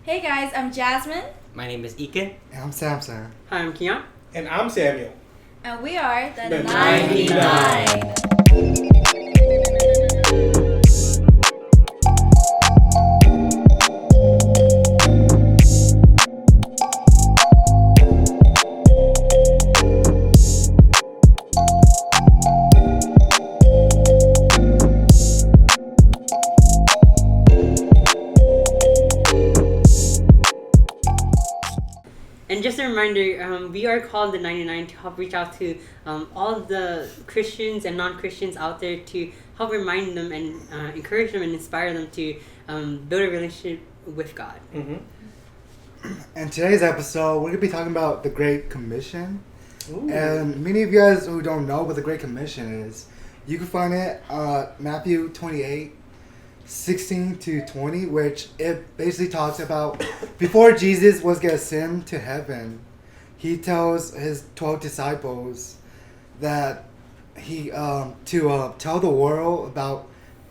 Hey guys, I'm Jasmine. My name is Ekin. And I'm Samson. Hi, I'm Kian. And I'm Samuel. And we are the 99. 99. And just a reminder, we are called the 99 to help reach out to all the Christians and non-Christians out there to help remind them and encourage them and inspire them to build a relationship with God. Mm-hmm. In today's episode, we're going to be talking about the Great Commission. Ooh. And many of you guys who don't know what the Great Commission is, you can find it Matthew 28:16-20, which it basically talks about before Jesus was going to ascend to heaven, he tells his 12 disciples that he to tell the world about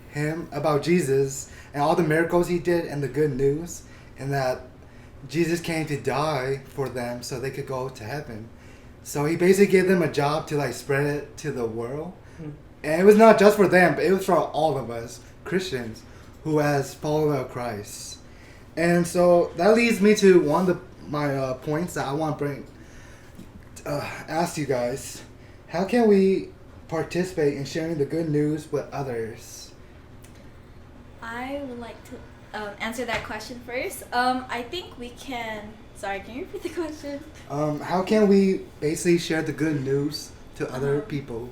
him, about Jesus, and all the miracles he did and the good news, and that Jesus came to die for them so they could go to heaven. So he basically gave them a job to like spread it to the world. And it was not just for them, but it was for all of us Christians who has followed of Christ. And so that leads me to one of my points that I want to bring, ask you guys. How can we participate in sharing the good news with others? I would like to answer that question first. I think we can... Sorry, can you repeat the question? How can we basically share the good news to other people?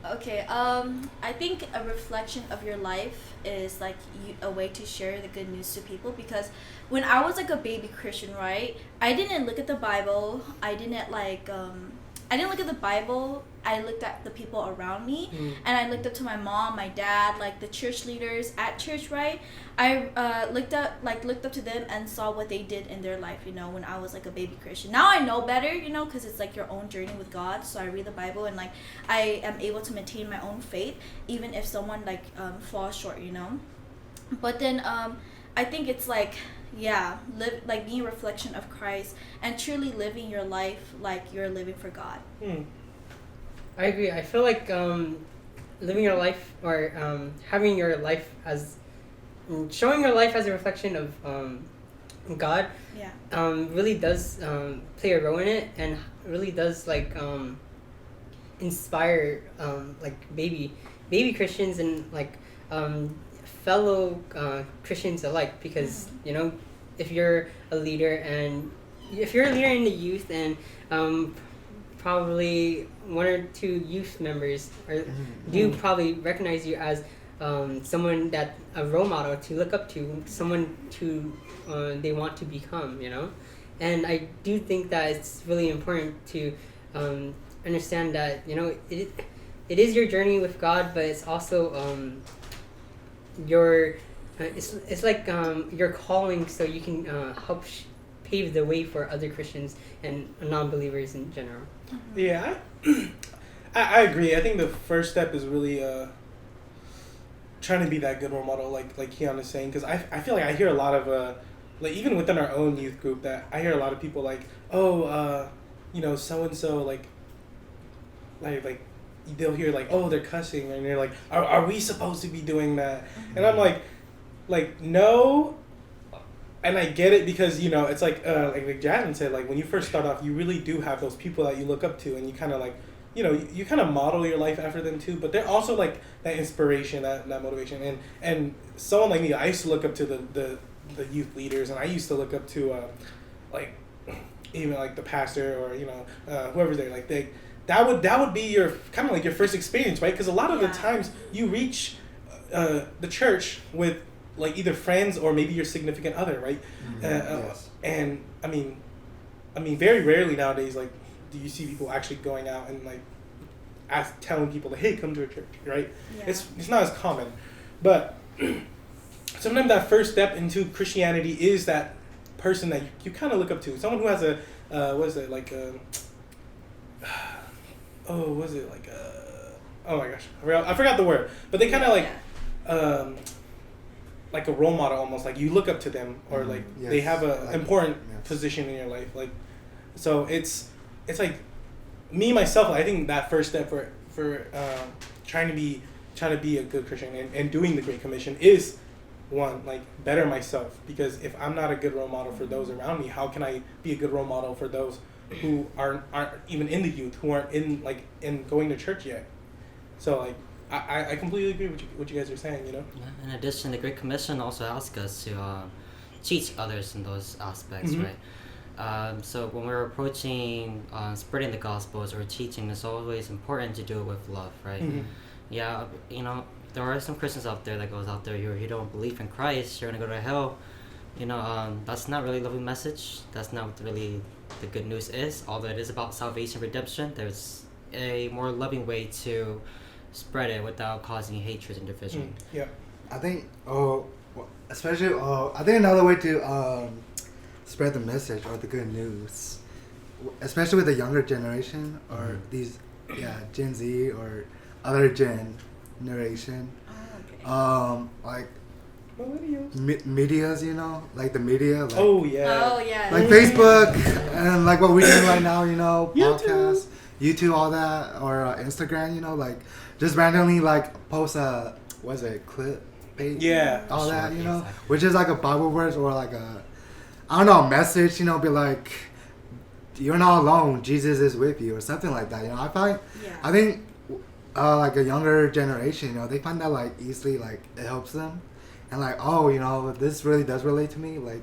Okay, I think a reflection of your life is like a way to share the good news to people, because when I was like a baby Christian, right, I didn't look at the Bible. I didn't look at the Bible. I looked at the people around me, and I looked up to my mom, my dad, like the church leaders at church, right? I looked up to them and saw what they did in their life, when I was like a baby Christian. Now I know better, because it's like your own journey with God. So I read the Bible and like I am able to maintain my own faith, even if someone falls short, But then I think it's like, being a reflection of Christ and truly living your life like you're living for God. I agree. I feel like living your life or having your life as... showing your life as a reflection of God really does play a role in it, and really does inspire baby Christians and fellow Christians alike, because if you're a leader and if you're a leader in the youth, and probably one or two youth members do probably recognize you as someone that a role model to look up to, someone to they want to become, and I do think that it's really important to understand that it is your journey with God, but it's also your it's like your calling, so you can help pave the way for other Christians and non-believers in general. Yeah, I agree. I think the first step is really trying to be that good role model, like Keon is saying, because I feel like I hear a lot of even within our own youth group, that I hear a lot of people so and so like they'll hear they're cussing, and they're like, are we supposed to be doing that? And I'm like no. And I get it, because it's like Jasmine said, when you first start off, you really do have those people that you look up to, and you kind of you kind of model your life after them too. But they're also that inspiration, that motivation, and someone like me, I used to look up to the youth leaders, and I used to look up to even the pastor, or whoever's there. That would be your kind of your first experience, right? Because a lot of the times you reach the church with either friends or maybe your significant other, right? Yes. And I mean, very rarely nowadays, do you see people actually going out and telling people hey, come to a church, right? Yeah. It's not as common, but sometimes that first step into Christianity is that person that you kind of look up to, someone who has a oh my gosh, I forgot the word, but they kind of like a role model almost, like you look up to them, or like they have a important position in your life, like, so it's like me myself, I think that first step for trying to be a good Christian and doing the Great Commission is one, like, better myself, because if I'm not a good role model for those around me, how can I be a good role model for those who aren't even in the youth, who aren't in going to church yet? So like I completely agree with what you guys are saying, you know? Yeah, in addition, the Great Commission also asks us to teach others in those aspects, Mm-hmm. right? So when we're approaching spreading the gospels or teaching, it's always important to do it with love, right? Mm-hmm. Yeah, you know, there are some Christians out there that goes out there, you don't believe in Christ, you're gonna go to hell. You know, that's not really a loving message. That's not what really the good news is. Although it is about salvation, redemption, there's a more loving way to spread it without causing hatred and division. Yeah. I think, especially, I think another way to spread the message or the good news, especially with the younger generation or these, Gen Z or other generation, like medias, you know, like the media, like, Oh yeah. like Facebook and like what we're doing right now, you know, YouTube. podcasts, YouTube, all that, or Instagram, you know, like just randomly like post a clip page, Yeah. all that, Sure, you know, exactly. which is like a Bible verse or like a, I don't know, a message, you know, be like, you're not alone, Jesus is with you, or something like that, you know. I think like a younger generation, you know, they find that like easily, like it helps them, and like, oh, you know, this really does relate to me, like,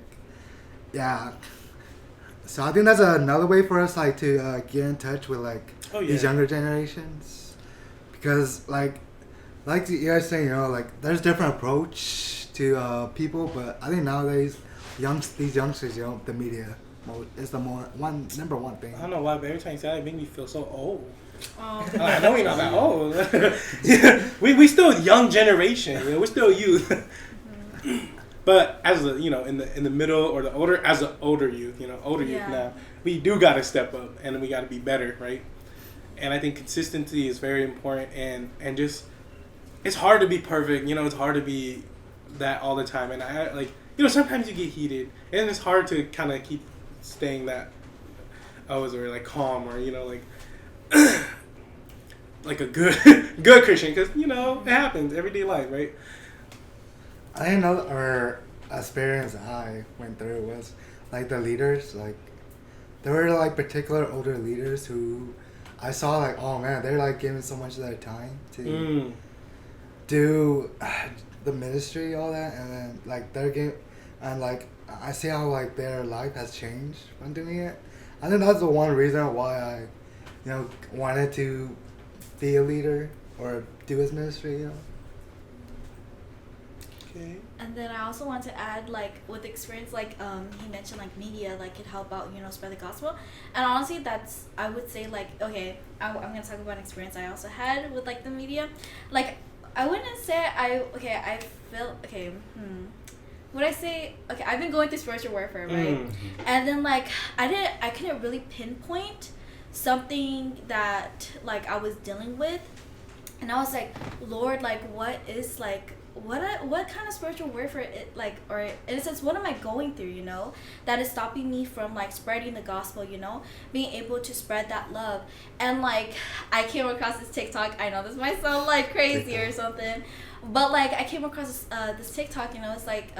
yeah. So I think that's another way for us, like, to get in touch with like these younger generations, because like you guys saying, you know, like there's different approach to people, but I think nowadays these youngsters, you know, the media is the number one thing. I don't know why, but every time you say that, it makes me feel so old. Oh. I know we're not that old. Yeah, we still young generation. You know, we're still youth. But as a, you know, in the middle or the older, as an older youth, you know, youth now, we do got to step up and we got to be better, right? And I think consistency is very important, and just, it's hard to be perfect. You know, it's hard to be that all the time. And I, like, you know, sometimes you get heated, and it's hard to kind of keep staying that, like calm, or, you know, like like a good Christian, because, you know, it happens everyday life, right? I think another experience I went through was like the leaders, like there were like particular older leaders who I saw like, oh man, they're like giving so much of their time to do the ministry, all that, and then like they're getting, and like I see how like their life has changed from doing it. I think that's the one reason why I, you know, wanted to be a leader or do his ministry, you know. Okay. And then I also want to add, like, with experience, like, he mentioned, like, media, like, could help out, you know, spread the gospel. And honestly, that's, I would say, like, okay, I'm going to talk about an experience I also had with, like, the media. Like, I wouldn't say I feel, would I say, okay, I've been going through spiritual warfare, right? And then, like, I couldn't really pinpoint something that, like, I was dealing with. And I was like, Lord, like, what is, like, what kind of spiritual warfare it, like, or in a sense, what am I going through, you know, that is stopping me from, like, spreading the gospel, you know, being able to spread that love. And, like, I came across this TikTok. I know this might sound like crazy or something, but, like, I came across this TikTok, you know. It's like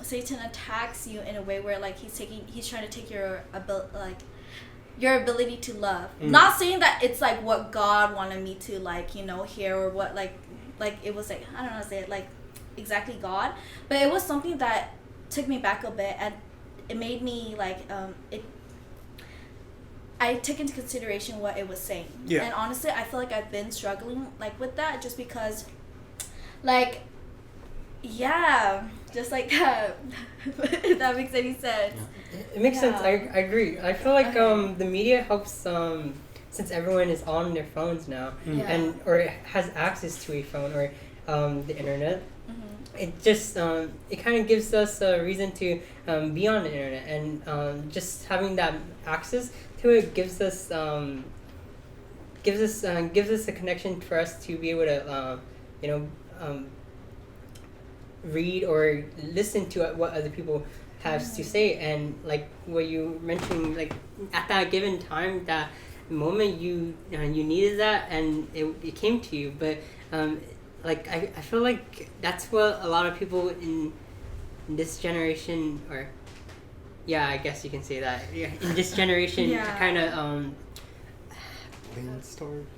Satan attacks you in a way where, like, he's trying to take your ability to love. Not saying that it's like what God wanted me to, like, you know, hear, or what, like it was, like, I don't know how to say it, like exactly God, but it was something that took me back a bit, and it made me, like, I took into consideration what it was saying. And honestly, I feel like I've been struggling, like, with that, just because, like, just like that. If that makes any sense. It makes sense. I agree. I feel like the media helps since everyone is on their phones now, and or has access to a phone or the internet. It just it kind of gives us a reason to be on the internet, and just having that access to it gives us a connection for us to be able to read or listen to what other people have to say, and like what you mentioned, like at that given time, that moment you needed that, and it came to you. But like I feel like that's what a lot of people in this generation, or yeah, I guess you can say that, in this generation kind of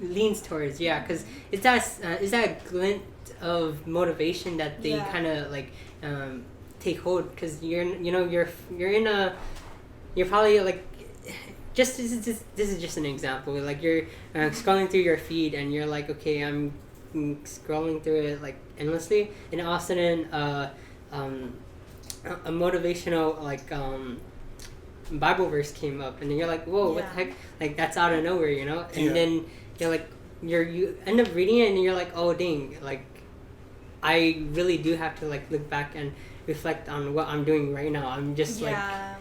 leans towards, yeah, because it's that glint of motivation that they kind of like take hold, because you're probably like, this is just an example, like you're scrolling through your feed and you're like, okay, I'm scrolling through it like endlessly, and all of a sudden a motivational like Bible verse came up, and then you're like, whoa, what the heck, like that's out of nowhere, you know, and then you're like, you end up reading it and you're like, oh dang, like I really do have to like look back and reflect on what I'm doing right now. I'm just like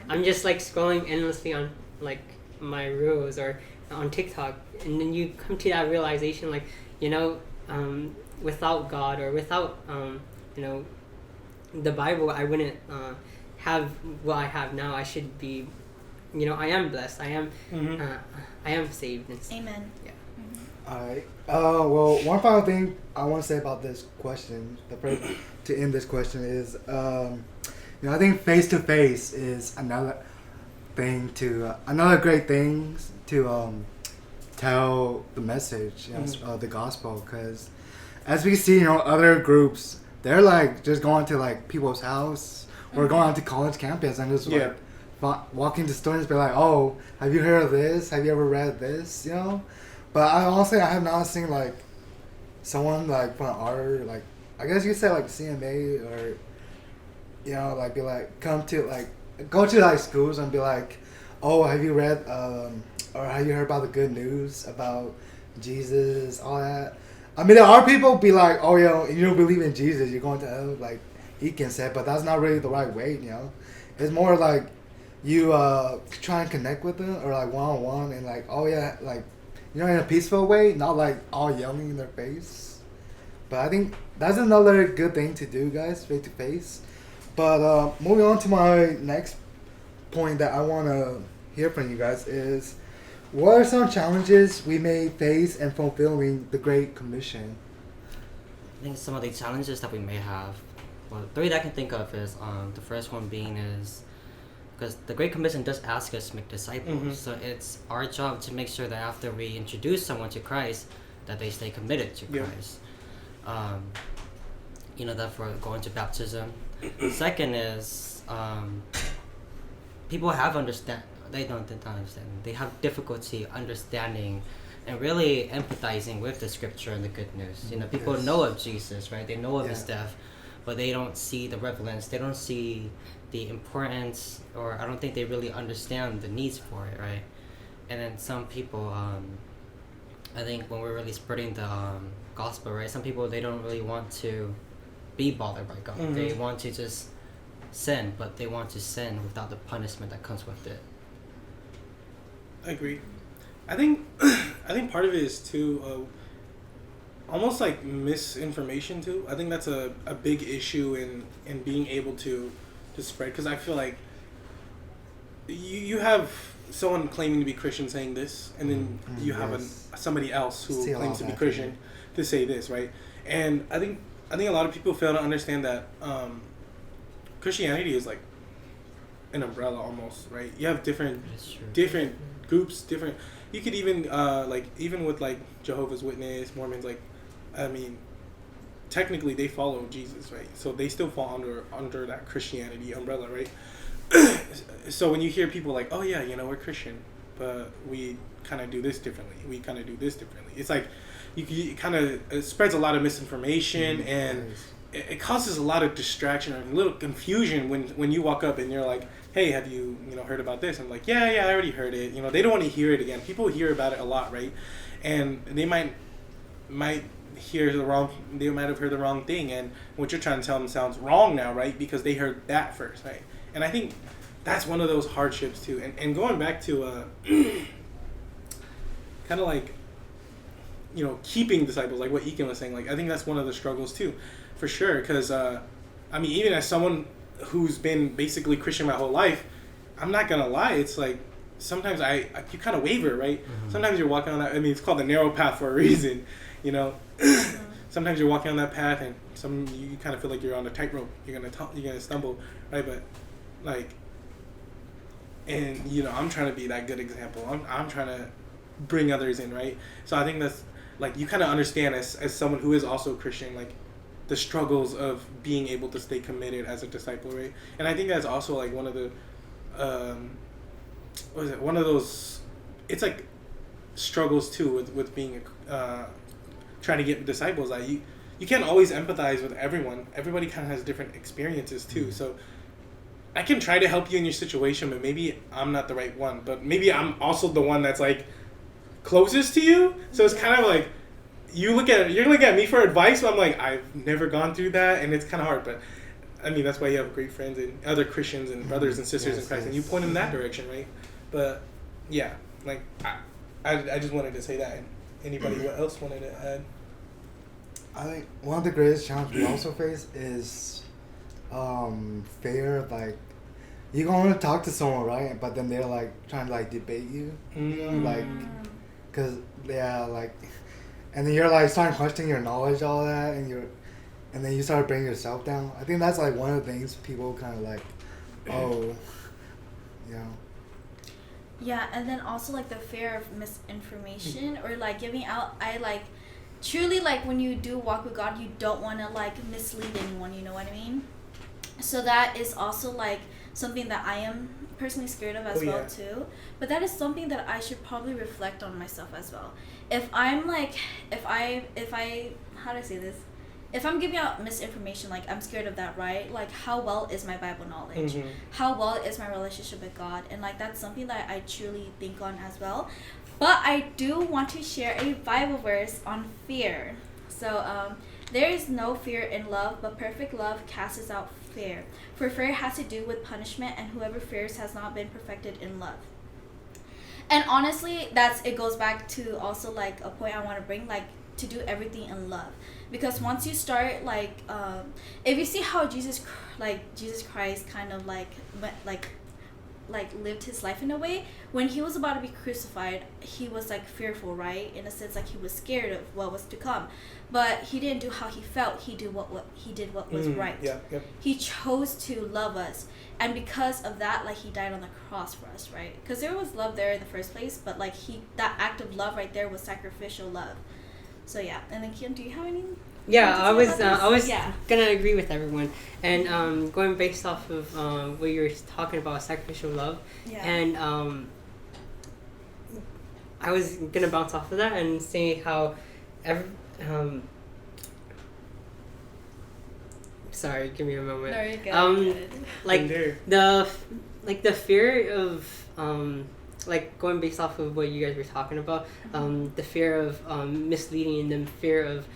scrolling endlessly on like my reels or on TikTok, and then you come to that realization, like, you know, without God or without you know, the Bible, I wouldn't have what I have now. I should be, you know, I am blessed. I am I am saved. Amen. Yeah. Alright. Well, one final thing I want to say about this question, to end this question is, you know, I think face to face is another great thing to tell the message, you know, the gospel, because as we see, you know, other groups, they're like just going to like people's house or going out to college campus and just like walking to students, be like, oh, have you heard of this? Have you ever read this? You know. But I have not seen like someone like from our, like, I guess you could say like CMA, or, you know, like be like, go to like schools and be like, oh, have you read or have you heard about the good news about Jesus, all that. I mean, there are people be like, oh, yo, you don't believe in Jesus, you're going to hell, like he can say, but that's not really the right way, you know. It's more like you try and connect with them, or like one-on-one, and like, oh yeah, like, you know, in a peaceful way, not like all yelling in their face. But I think that's another good thing to do, guys, face to face. But moving on to my next point that I want to hear from you guys is, what are some challenges we may face in fulfilling the Great Commission? I think some of the challenges that we may have, well, three that I can think of is, the first one being is, because the Great Commission does ask us to make disciples, so it's our job to make sure that after we introduce someone to Christ, that they stay committed to Christ. You know, that for going to baptism. Second is, people have they don't understand. They have difficulty understanding and really empathizing with the scripture and the good news. You know, people know of Jesus, right? They know of his death, but they don't see the relevance. They don't see the importance, or I don't think they really understand the needs for it, right? And then some people, I think when we're really spreading the gospel, right? Some people, they don't really want to be bothered by God. They want to just sin, but they want to sin without the punishment that comes with it. I agree. I think part of it is too, almost like misinformation too. I think that's a big issue in being able to spread, because I feel like you have someone claiming to be Christian saying this, and then you have somebody else who claims to be Christian to say this, right? And I think a lot of people fail to understand that Christianity is like an umbrella almost, right? You have different groups, different. You could even like, even with like Jehovah's Witness, Mormons, like, I mean, technically they follow Jesus, right? So they still fall under that Christianity umbrella, right? So when you hear people like, oh yeah, you know, we're Christian, but we kind of do this differently. We kind of do this differently. It's like it spreads a lot of misinformation, and it causes a lot of distraction and a little confusion when you walk up and you're like, hey, have you heard about this? I'm like, yeah, I already heard it. You know, they don't want to hear it again. People hear about it a lot, right? And they might hear they might have heard the wrong thing, and what you're trying to tell them sounds wrong now, right? Because they heard that first, right? And I think that's one of those hardships too. And going back to kind of like, keeping disciples, like what Ekin was saying, like I think that's one of the struggles too, for sure. Because I I mean, even as someone who's been basically Christian my whole life, I'm not gonna lie. It's like sometimes you kind of waver, right? Mm-hmm. Sometimes you're walking on that. I mean, it's called the narrow path for a reason, you know. Sometimes you're walking on that path, and you kind of feel like you're on a tightrope. You're gonna stumble, right? But like, and you know, I'm trying to be that good example. I'm trying to bring others in, right? So I think that's like you kind of understand as someone who is also Christian, like the struggles of being able to stay committed as a disciple, right? And I think that's also like one of the what is it? One of those, it's like struggles too with being trying to get disciples. Like you can't always empathize with everyone. Everybody kind of has different experiences too. So I can try to help you in your situation, but maybe I'm not the right one. But maybe I'm also the one that's like closest to you. So it's kind of like you're looking at me for advice, but I'm like, I've never gone through that, and it's kind of hard. But I mean, that's why you have great friends and other Christians and brothers and sisters in Christ, and you point in that direction, right? But yeah, like I just wanted to say that. And anybody else wanted to add? I think one of the greatest challenges we also face is fear of like you want to talk to someone, right? But then they're like trying to like debate you, like because like, and then you're like starting questioning your knowledge, all that, and then you start bringing yourself down. I think that's like one of the things people kind of like, Yeah, and then also like the fear of misinformation or like giving out. I like truly like when you do walk with God, you don't want to like mislead anyone. You know what I mean? So that is also like something that I am personally scared of as well too. But that is something that I should probably reflect on myself as well. If I'm like, if I how do I say this? If I'm giving out misinformation, like I'm scared of that, right? Like how well is my Bible knowledge? Mm-hmm. How well is my relationship with God? And like that's something that I truly think on as well. But I do want to share a Bible verse on fear. So there is no fear in love, but perfect love casts out fear. For fear has to do with punishment, and whoever fears has not been perfected in love. And honestly, it goes back to also like a point I want to bring, like to do everything in love. Because once you start like if you see how Jesus Christ kind of like lived his life in a way, when he was about to be crucified, he was like fearful, right? In a sense, like he was scared of what was to come, but he didn't do how he felt. He did what was right. He chose to love us, and because of that, like he died on the cross for us, right? Because there was love there in the first place, but like that act of love right there was sacrificial love. So yeah, and then Kian, do you have any? Yeah, I was gonna agree with everyone, and going based off of what you're talking about, sacrificial love, and I was gonna bounce off of that and say how sorry, give me a moment. No, you're good. Like the fear of like going based off of what you guys were talking about, the fear of misleading and the fear of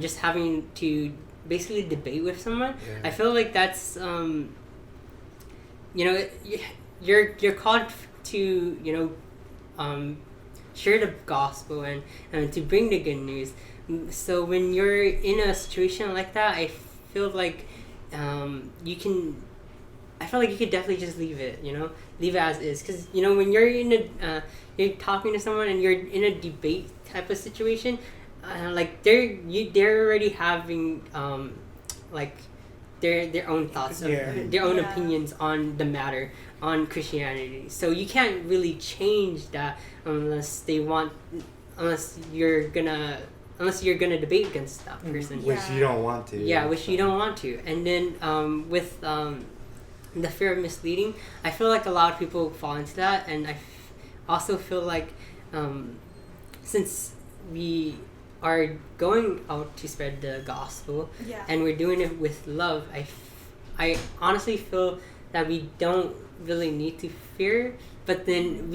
just having to basically debate with someone. I feel like that's you're called to share the gospel and to bring the good news. So when you're in a situation like that, I feel like you could definitely just leave it as is, because when you're you're talking to someone and you're in a debate type of situation, like they're already having like their own thoughts, their own opinions on the matter, on Christianity. So you can't really change that unless you're gonna debate against that person, which you don't want to. Which you don't want to. And then with the fear of misleading, I feel like a lot of people fall into that, and I also feel like since we are going out to spread the gospel, and we're doing it with love, I honestly feel that we don't really need to fear, but then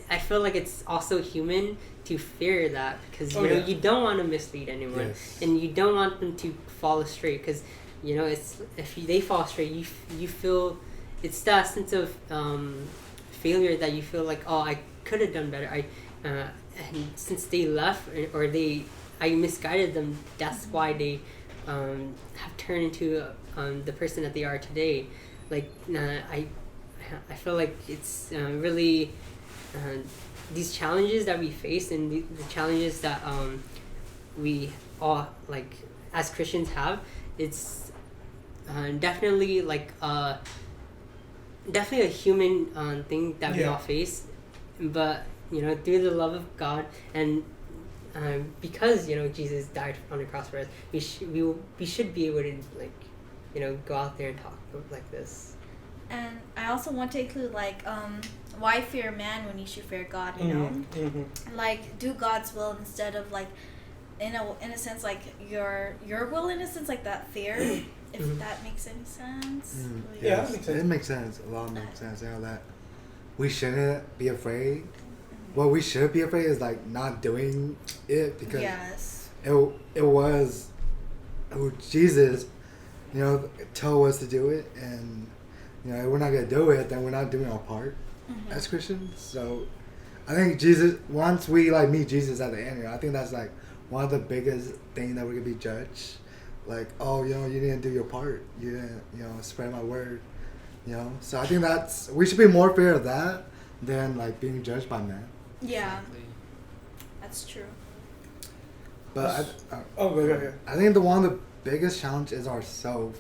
I feel like it's also human to fear that, because you don't want to mislead anyone, and you don't want them to fall astray, because it's if they fall astray, you feel it's that sense of failure that you feel like, oh, I could have done better. And since they left or I misguided them, that's why they have turned into the person that they are today. Like I feel like it's really these challenges that we face and the challenges that we all like as Christians have. It's definitely like definitely a human thing that we all face, but through the love of God and because Jesus died on the cross for us, we should be able to like go out there and talk like this. And I also want to include like why fear man when you should fear God, you know? Like do God's will instead of like in a sense like your will, in a sense like that fear. If that makes any sense. Yeah, that makes sense. It makes sense. A lot makes sense. That we shouldn't be afraid. What we should be afraid is like not doing it, because it was who Jesus told us to do it, and if we're not gonna do it, then we're not doing our part as Christians. So I think Jesus, once we like meet Jesus at the end, I think that's like one of the biggest things that we're gonna be judged. Like, oh, you didn't do your part. You didn't, spread my word. So I think we should be more fear of that than like being judged by men. Yeah, that's true. But go ahead. I think one of the biggest challenge is ourselves.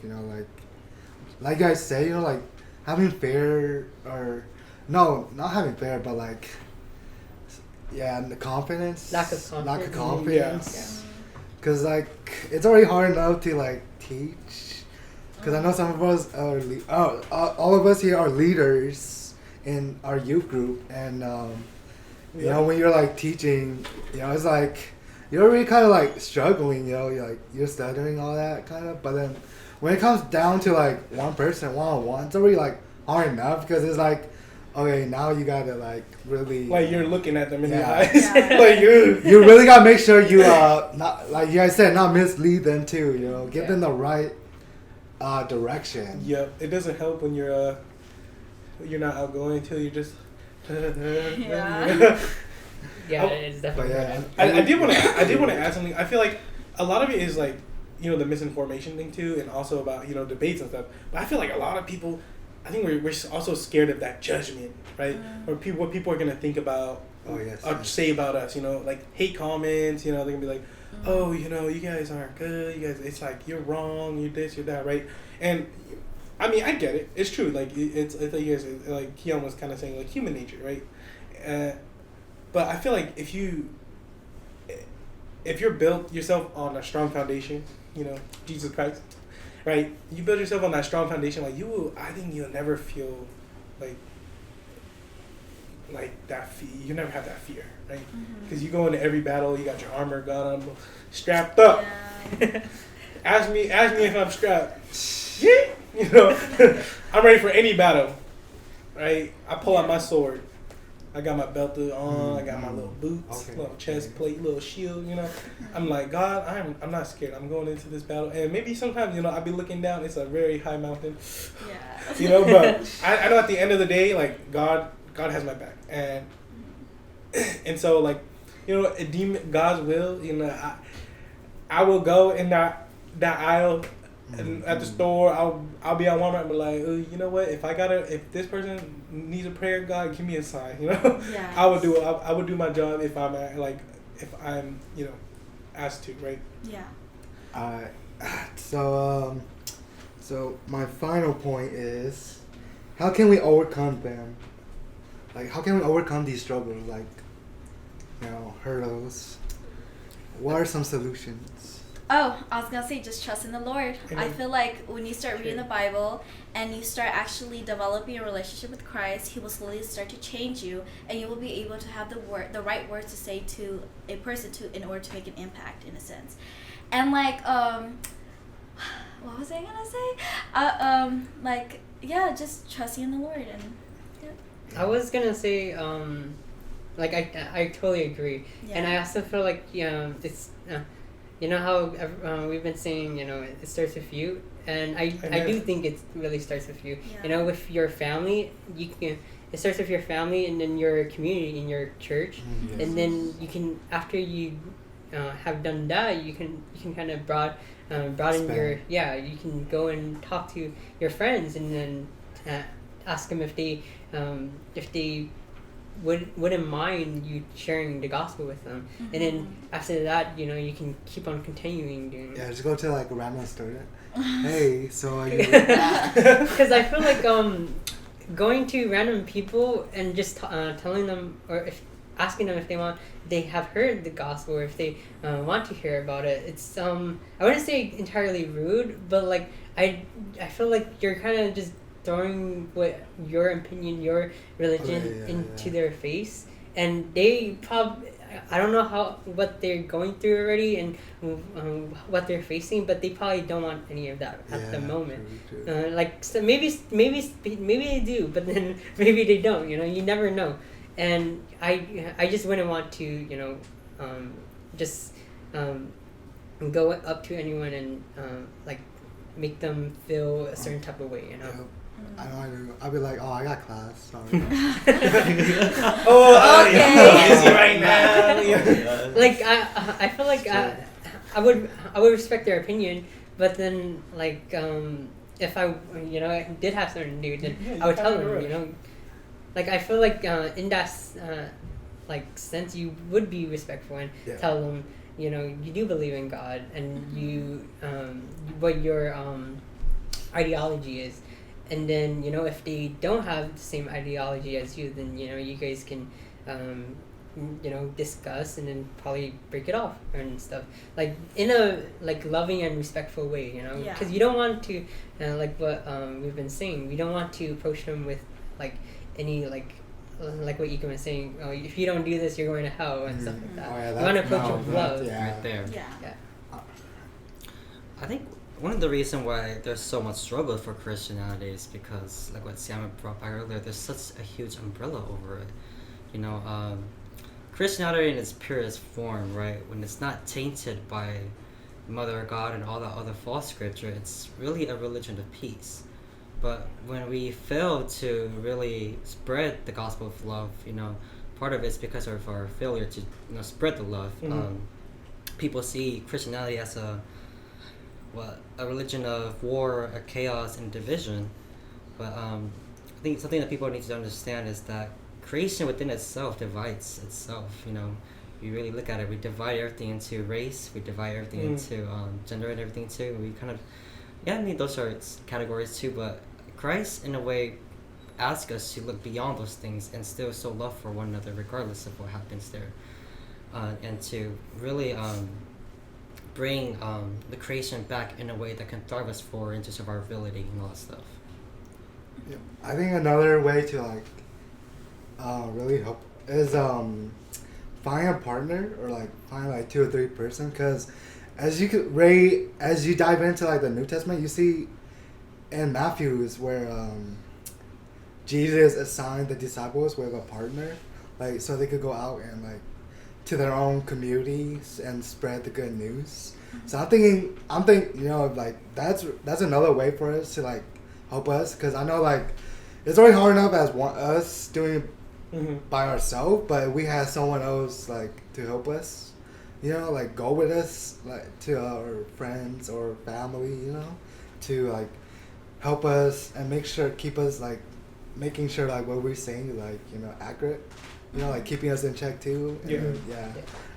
Like you guys say, like having fear, or no, not having fear, but like the confidence, lack of confidence. Because like it's already hard enough to like teach. Because I know some of us are all of us here are leaders in our youth group, and when you're like teaching, it's like you're already kind of like struggling. You're stuttering all that kind of. But then when it comes down to like one person, one-on-one, it's already like hard enough, because it's like, okay, now you gotta like really like you're looking at them in the eyes. Like you really gotta make sure you not, like you guys said, not mislead them too. Give them the right direction. Yep, it doesn't help when you're not outgoing until you're just. It's definitely. I did want to add something. I feel like a lot of it is like the misinformation thing too, and also about debates and stuff. But I feel like a lot of people, I think we're also scared of that judgment, right? Or what people are gonna think about, or say about us. Like hate comments. They're gonna be like, oh, you guys aren't good. You guys, it's like you're wrong. You're this, you're that, right? And I mean, I get it. It's true. Like it's like you guys, like Keon was kind of saying, like human nature, right? But I feel like if you're built yourself on a strong foundation, Jesus Christ, right? You build yourself on that strong foundation, like I think you'll never feel like that fear. You never have that fear, right? Because you go into every battle, you got your armor, gun on, strapped up. Yeah. ask me if I'm strapped. I'm ready for any battle, right? I pull out my sword. I got my belt on. I got my little boots, little chest plate, little shield. I'm like, God, I'm not scared. I'm going into this battle, and maybe sometimes I'll be looking down. It's a very high mountain. Yeah. But I know at the end of the day, like God has my back, and so like God's will. I will go in that aisle. And at the store, I'll be at Walmart and be like, you know what? If this person needs a prayer, God, give me a sign. Yeah. I would do it. I would do my job if I'm asked to, right? Yeah. So my final point is, how can we overcome them? Like, how can we overcome these struggles? Like, hurdles. What are some solutions? Oh, I was gonna say just trust in the Lord. Amen. I feel like when you start reading the Bible and you start actually developing a relationship with Christ, He will slowly start to change you, and you will be able to have the right words to say to a person in order to make an impact, in a sense. And like what was I gonna say? Just trusting in the Lord. And I was gonna say like I totally agree, and I also feel like it's. How we've been saying, it starts with you, and I do think it really starts with you. Yeah. With your family, it starts with your family, and then your community in your church, and then you can, after you have done that, you can kind of broaden Expand. you can go and talk to your friends and then ask them if they wouldn't mind you sharing the gospel with them. And then after that, you can keep on continuing doing it. Yeah, just go to like a random student. Hey, so are you? Because I feel like going to random people and just telling them, or asking them if they have heard the gospel, or if they want to hear about it. It's I wouldn't say entirely rude, but like I feel like you're kind of just throwing what your opinion, your religion into their face, and they probably, I don't know what they're going through already and what they're facing, but they probably don't want any of that at the moment. True. Like so maybe they do, but then maybe they don't. You never know. And I just wouldn't want to just go up to anyone and like make them feel a certain type of way. Yep. I know I do. I'll be like, oh, I got class. Sorry. Okay. Busy right now. Yeah. Like I feel like I would respect their opinion, but then like if I did have something to do, then I would tell them. Like I feel like in that like sense, you would be respectful and tell them you do believe in God and you what your ideology is. And then if they don't have the same ideology as you, then you guys can discuss and then probably break it off and stuff, like in a like loving and respectful way, because you don't want to like what we've been saying, we don't want to approach them with like any like what Ika was saying, if you don't do this you're going to hell and stuff like that. You want to approach them with love. Right there. Yeah. I think one of the reasons why there's so much struggle for Christianity is because, like what Sam brought back earlier, there's such a huge umbrella over it. Christianity in its purest form, right, when it's not tainted by Mother God and all that other false scripture, it's really a religion of peace. But when we fail to really spread the gospel of love, part of it's because of our failure to spread the love. People see Christianity as a religion of war, a chaos, and division. But I think something that people need to understand is that creation within itself divides itself. You really look at it, we divide everything into race, we divide everything into gender and everything too. We kind of, I mean, those are categories too, but Christ, in a way, asks us to look beyond those things and still show love for one another regardless of what happens there. And to really bring the creation back in a way that can thrive us forward into survivability and all that stuff. Yeah. I think another way to like really help is find a partner, or like find like 2 or 3 person, because as you dive into like the New Testament, you see in Matthew's where Jesus assigned the disciples with a partner, like so they could go out and like to their own communities and spread the good news. So I'm thinking like that's another way for us to like help us, because I know like it's already hard enough as us doing it by ourselves, but we have someone else like to help us, like go with us, like to our friends or family, to like help us and keep us like making sure like what we're saying is like accurate, like keeping us in check too. And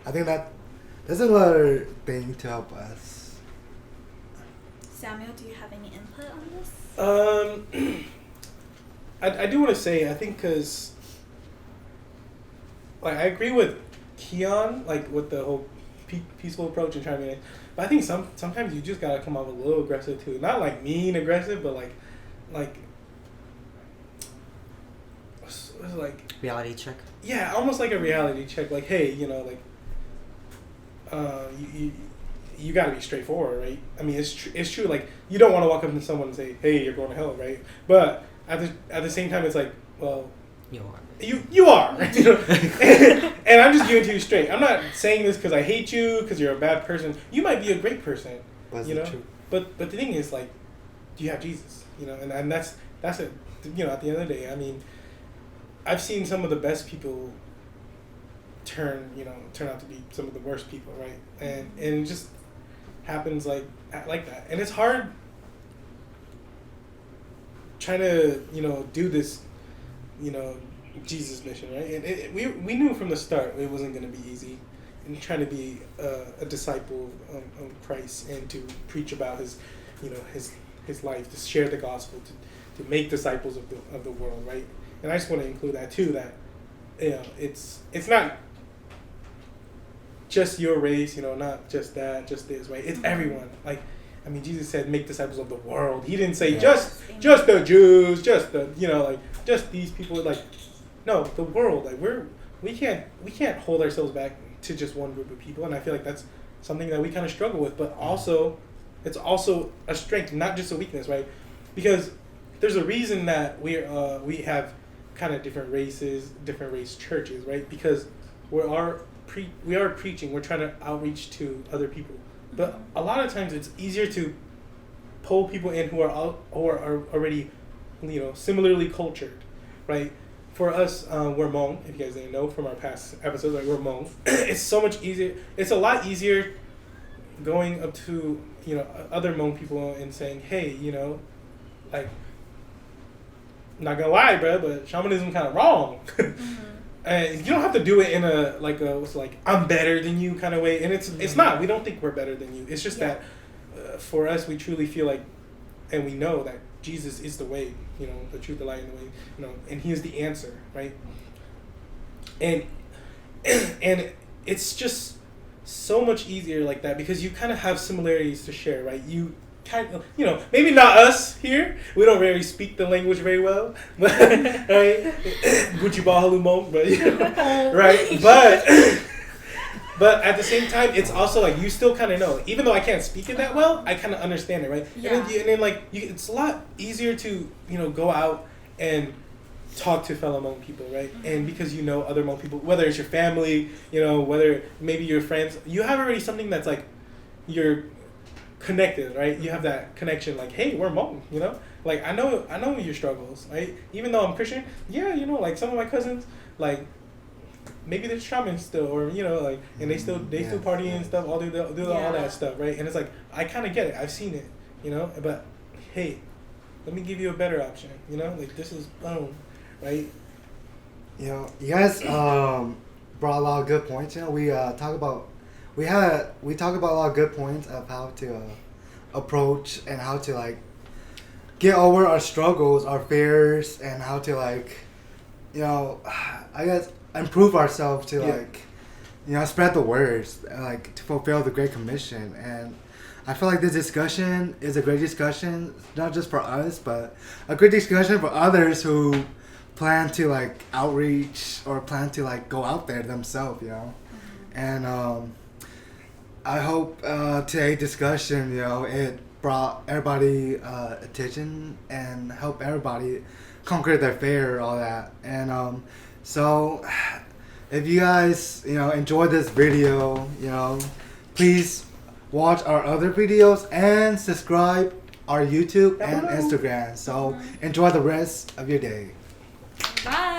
I think that's another thing to help us. Samuel, do you have any input on this? I do want to say, I think because like I agree with Keon, like with the whole peaceful approach and trying to be nice. But I think sometimes you just gotta come off a little aggressive too. Not like mean aggressive, but like what's like reality check. Yeah, almost like a reality check. Like, hey, you gotta be straightforward, right? I mean, it's true. Like, you don't want to walk up to someone and say, hey, you're going to hell, right? But at the same time, it's like, well, you are. You are, and I'm just giving it to you straight. I'm not saying this because I hate you, because you're a bad person. You might be a great person, True. But the thing is, like, do you have Jesus? And that's it. At the end of the day, I mean, I've seen some of the best people turn out to be some of the worst people, right? And it just happens like that, and it's hard trying to do this Jesus mission, right? And we knew from the start it wasn't going to be easy, and trying to be a disciple of Christ and to preach about his life, to share the gospel, to make disciples of the world, right? And I just want to include that too, that it's not just your race, not just that, just this, right? It's everyone. Like, I mean, Jesus said, make disciples of the world. He didn't say just the Jews, just the, just these people. Like, no, the world. Like, we can't hold ourselves back to just one group of people. And I feel like that's something that we kind of struggle with. But also, it's also a strength, not just a weakness, right? Because there's a reason that we have kind of different races, different race churches, right? Because we are preaching. We're trying to outreach to other people. But a lot of times it's easier to pull people in who are already, similarly cultured, right? For us, we're Hmong. If you guys didn't know from our past episodes, like, we're Hmong. It's so much easier. It's a lot easier going up to other Hmong people and saying, hey, like, not gonna lie, bro, but shamanism kind of wrong. And you don't have to do it in a I'm better than you kind of way, and it's not. We don't think we're better than you. It's just that for us, we truly feel like, and we know that Jesus is the way, the truth, the light, and the way, and He is the answer, right? And it's just so much easier like that because you kind of have similarities to share, right? You kind of, maybe not us here. We don't really speak the language very well, but right, Gucci Bahalu Mong, but right, but at the same time, it's also like you still kind of know, even though I can't speak it that well, I kind of understand it, right? Yeah. And then like it's a lot easier to go out and talk to fellow Hmong people, right? And because other Hmong people, whether it's your family, whether maybe your friends, you have already something that's like you're connected, right? You have that connection, like, hey, we're Hmong, like I know your struggles, right? Even though I'm Christian, like some of my cousins, like maybe they're shamans still, or like, and they still party and stuff, all do all that stuff, right? And it's like I kind of get it, I've seen it, but hey, let me give you a better option, like this is boom, right? You guys brought a lot of good points. We talk about a lot of good points of how to approach and how to like get over our struggles, our fears, and how to like, I guess improve ourselves to like, spread the words, like to fulfill the Great Commission. And I feel like this discussion is a great discussion, not just for us, but a great discussion for others who plan to like outreach or plan to like go out there themselves, And I hope today's discussion, it brought everybody attention and helped everybody conquer their fear, all that. And so if you guys, enjoyed this video, please watch our other videos and subscribe our YouTube and Instagram. So enjoy the rest of your day. Bye.